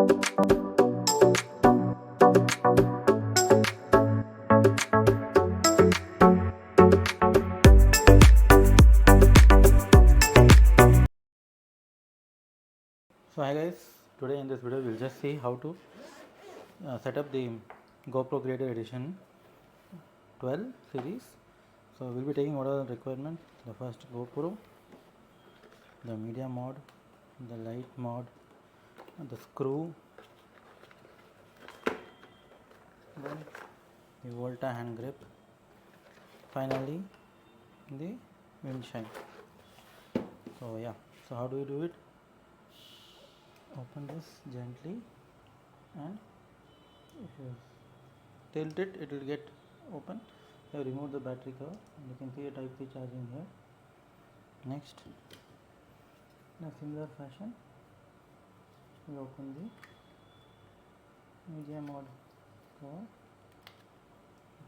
So hi guys, today in this video we'll just see how to set up the GoPro Creator Edition 12 series. So we'll be taking what are the requirements: the first GoPro, the media mod, the light mod, the screw, then the Volta hand grip, finally the windshield. So yeah, so how do we do it? Open this gently, and if you tilt it, it will get open. You remove the battery cover and you can see a type C charging here. Next, in a similar fashion, we open the media mod cover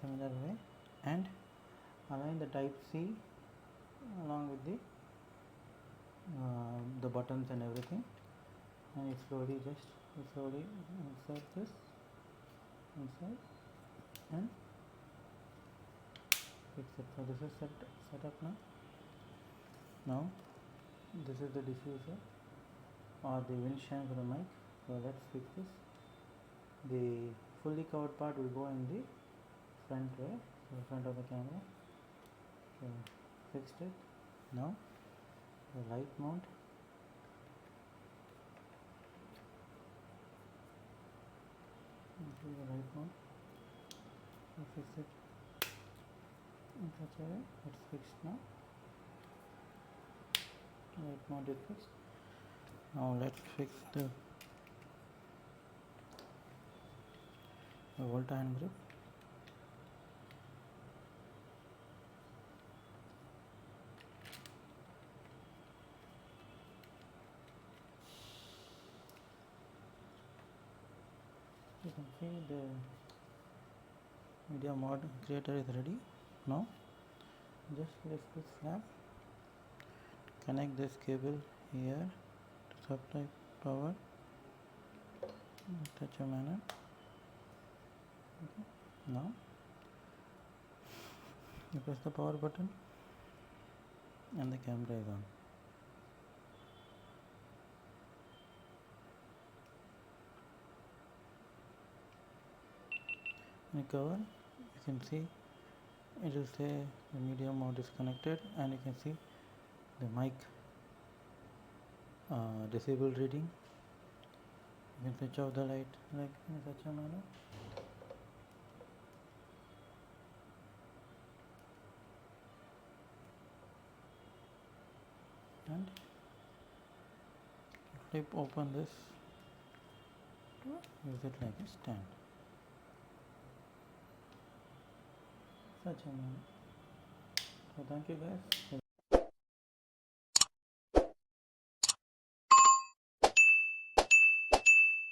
similar way and align the type C along with the buttons and everything, and you slowly insert this inside and fix it. So this is set up now. Now this is the diffuser or the windshield for the mic. So let's fix this. The fully covered part will go in the front way, so front of the camera. So fixed it. Now the light mount. This is the light mount. So fix it in such a way. It's fixed now. Light mount is fixed. Now let's fix the Volta hand grip. You can see the media mod creator is ready. Now just lift this flap, connect this cable here to supply power in such a manner. Okay. Now you press the power button and the camera is on. In the cover you can see it will say the media mode is connected, and you can see the mic disabled reading. You can switch off the light like in such a manner. And flip open this to use it like a stand. Such a manner. So thank you guys.